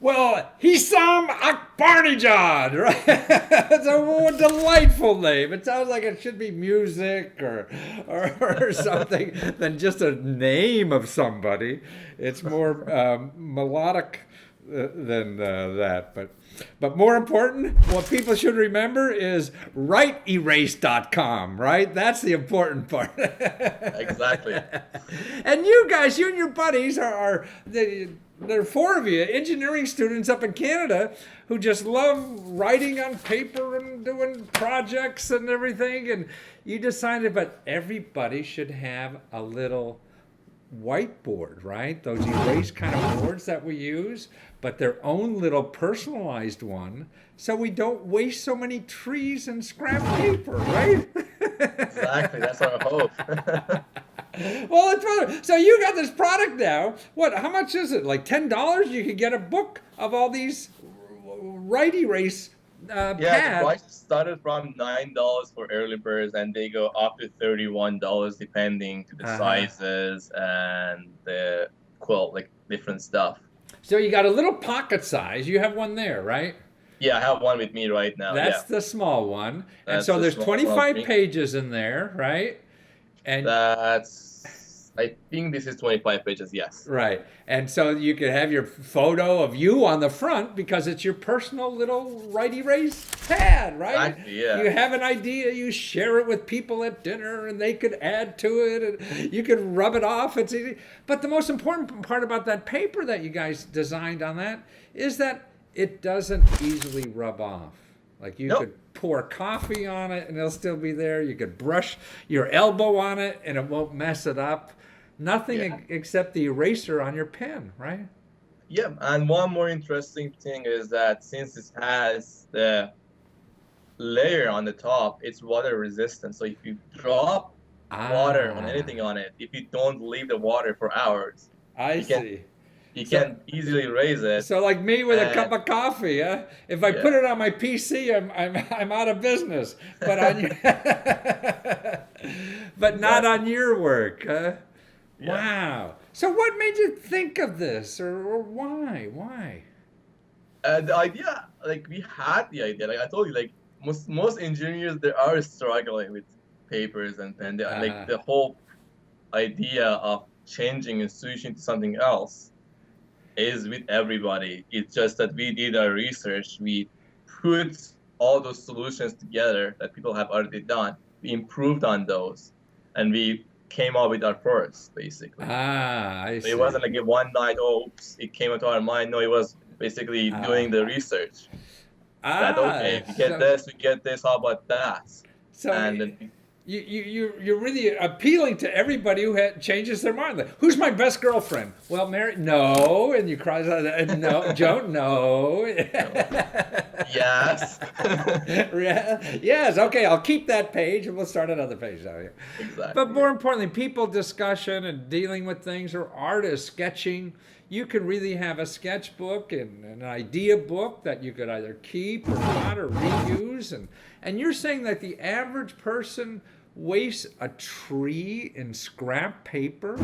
Well, Hisam Akbarnijad, right? It's a more delightful name. It sounds like it should be music or something than just a name of somebody. It's more melodic than that. But more important, what people should remember is writeerase.com, right? That's the important part. Exactly. And you guys, you and your buddies there are four of you, engineering students up in Canada, who just love writing on paper and doing projects and everything. And you decided, but everybody should have a little whiteboard, right? Those erase kind of boards that we use, but their own little personalized one, so we don't waste so many trees and scrap paper, right? Exactly. That's our hope. Well, it's fun. So you got this product now. What? How much is it? Like $10? You could get a book of all these right erase Yeah, the pads. price started from $9 for early birds, and they go up to $31 depending to the sizes and the like different stuff. So you got a little pocket size. You have one there, right? Yeah, I have one with me right now. That's Yeah, the small one. And that's so the there's small 25 one. pages in there, right? And I think this is 25 pages. Yes. right. And so you could have your photo of you on the front because it's your personal little right erase pad, right? Exactly, yeah. You have an idea, you share it with people at dinner and they could add to it and you could rub it off. It's easy. But the most important part about that paper that you guys designed on that is that it doesn't easily rub off. Like you Nope. could pour coffee on it and it'll still be there. You could brush your elbow on it and it won't mess it up. Nothing Yeah. except the eraser on your pen, right? Yeah, and one more interesting thing is that since it has the layer on the top, it's water resistant. So if you drop water on anything on it, if you don't leave the water for hours, I you can see. you So- can easily erase it. So like me with a And- cup of coffee, huh? If I Yeah. put it on my PC, I'm out of business. But on your, but not on your work, huh? Yeah. Wow. So what made you think of this, or why? Why? The idea, like we had the idea, like I told you, like most engineers they are struggling with papers and pen. Like the whole idea of changing and switching to something else is with everybody. It's just that we did our research, we put all those solutions together that people have already done, we improved on those, and we came up with our first, basically. I So see. it wasn't like a one night, oh, oops, it came into our mind. No, it was basically doing the research. That okay, we get this, we get this. How about that? So And then, you're really appealing to everybody who changes their mind. Like, who's my best girlfriend? Well, Mary, no, and you cry out, no, Joe, no. yes, Yes, okay, I'll keep that page and we'll start another page. exactly. But more importantly, people discussion and dealing with things, or artists sketching. You could really have a sketchbook and an idea book that you could either keep or not or reuse. And you're saying that the average person wastes a tree in scrap paper?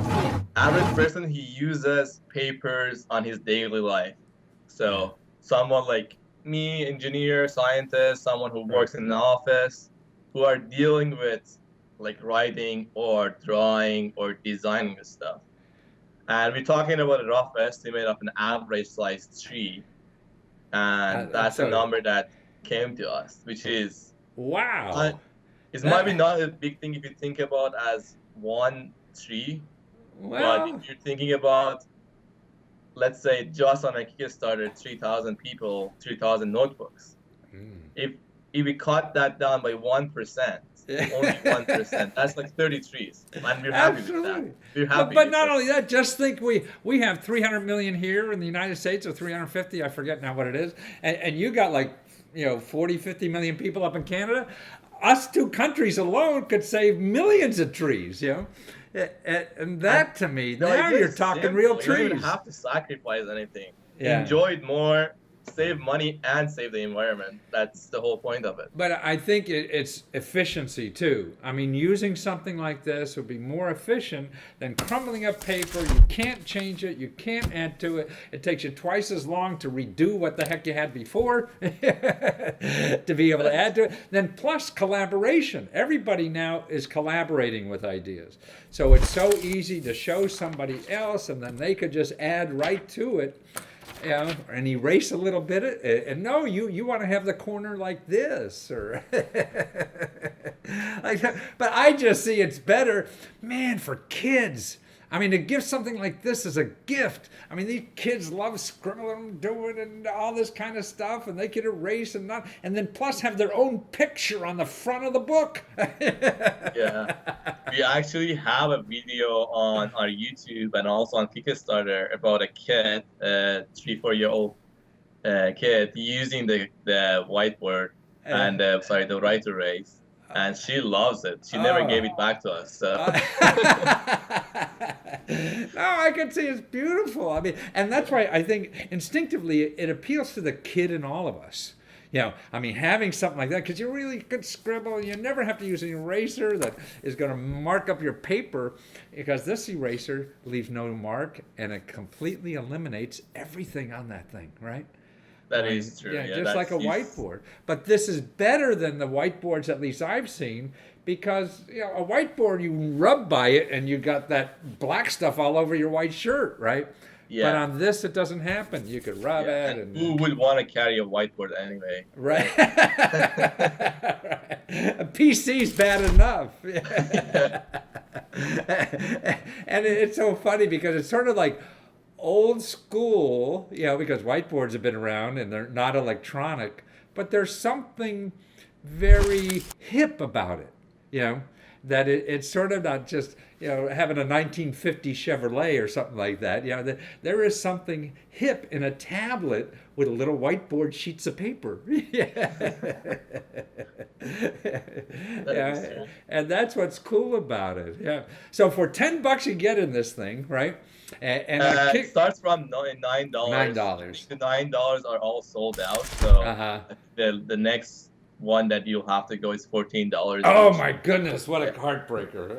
Average person, he uses papers on his daily life. So someone like me, engineer, scientist, someone who works in an office, who are dealing with like writing or drawing or designing stuff. And we're talking about a rough estimate of an average sized tree. And that's a number that came to us, which is, Wow. it might be not a big thing if you think about as one tree, but if you're thinking about, let's say, just on a Kickstarter, 3,000 people, 3,000 notebooks. If we cut that down by 1%, only 1%, that's like 30 trees. And we're happy with that. We're happy. But not only that, just think we have 300 million here in the United States, or 350, I forget now what it is. And you got like, 40, 50 million people up in Canada. Us two countries alone could save millions of trees, And that to me, now you're talking real trees. You don't even have to sacrifice anything. Yeah. Enjoy it more. save money and save the environment. That's the whole point of it. But I think it's efficiency too. I mean, using something like this would be more efficient than crumbling up paper. You can't change it. You can't add to it. It takes you twice as long to redo what the heck you had before to be able to add to it. Then plus collaboration. Everybody now is collaborating with ideas. So it's so easy to show somebody else, and then they could just add right to it. And erase a little bit. And no, you want to have the corner like this, or like that. But I just see it's better, man, for kids. I mean, to give something like this as a gift. I mean, these kids love scribbling, doing, and all this kind of stuff, and they can erase and not, and then plus have their own picture on the front of the book. Yeah, we actually have a video on our YouTube and also on Kickstarter about a kid, 3-4-year-old kid, using the whiteboard and the right erase, and she loves it. She never gave it back to us. So. No, I can see it's beautiful. I mean, and that's why I think instinctively it appeals to the kid in all of us. I mean, having something like that, because you really could scribble, and you never have to use an eraser that is going to mark up your paper, because this eraser leaves no mark, and it completely eliminates everything on that thing, right? That is true. Yeah, just like a whiteboard. But this is better than the whiteboards, at least I've seen, because a whiteboard, you rub by it and you got that black stuff all over your white shirt, right? Yeah. But on this, it doesn't happen. You could rub it. And who would want to carry a whiteboard anyway? Right. A PC's bad enough. And it's so funny because it's sort of like old school, because whiteboards have been around and they're not electronic, but there's something very hip about it, that it's sort of not just, having a 1950 Chevrolet or something like that. There is something hip in a tablet with a little whiteboard sheets of paper. And that's what's cool about it. Yeah. So for $10 you get in this thing, right? And it starts from $9. $9. The $9 are all sold out. So the next one that you'll have to go is $14. Oh my goodness, what a heartbreaker.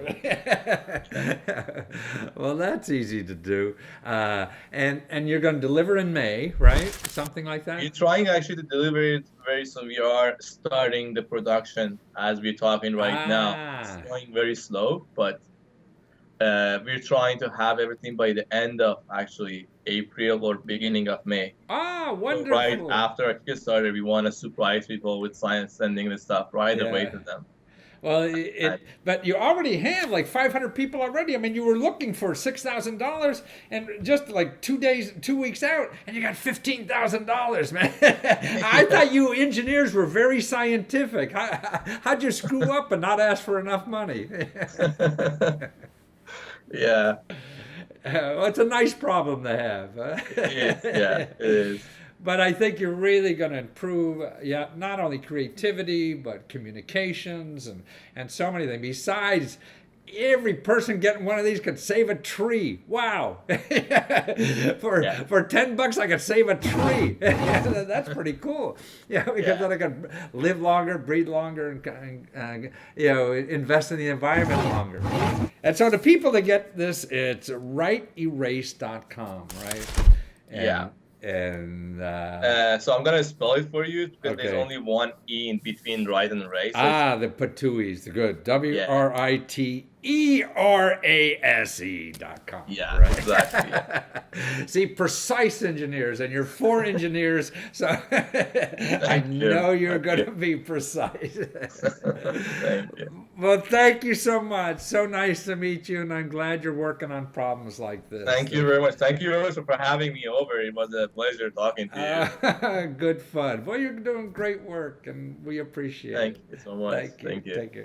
Well, that's easy to do. And you're going to deliver in May, right? Something like that? We're trying actually to deliver it very soon. We are starting the production as we're talking right now. It's going very slow, but we're trying to have everything by the end of actually April or beginning of May. Wonderful. So right after our Kickstarter, we want to surprise people with sending the stuff right away to them. Well, but you already have like 500 people already. I mean, you were looking for $6,000, and just like 2 weeks out, and you got $15,000, man. I thought you engineers were very scientific. How'd you screw up and not ask for enough money? Yeah. Well, it's a nice problem to have. It is. But I think you're really going to improve, not only creativity, but communications and so many things. Besides, every person getting one of these could save a tree. Wow. For $10, I could save a tree. That's pretty cool. Because then I could live longer, breathe longer, and invest in the environment longer. And so the people that get this, it's writeerase.com, right? And so I'm gonna spell it for you because there's only one E in between write and erase. The put two E's. Good. WRITERASE.com. Yeah, right? Exactly. Yeah. See, precise engineers, and you're 4 engineers, so I know you're going to be precise. Thank you. Well, thank you so much. So nice to meet you, and I'm glad you're working on problems like this. Thank you very much. Thank you very much for having me over. It was a pleasure talking to you. Good fun. Well, you're doing great work, and we appreciate it. Thank you so much. Thank you. Thank you.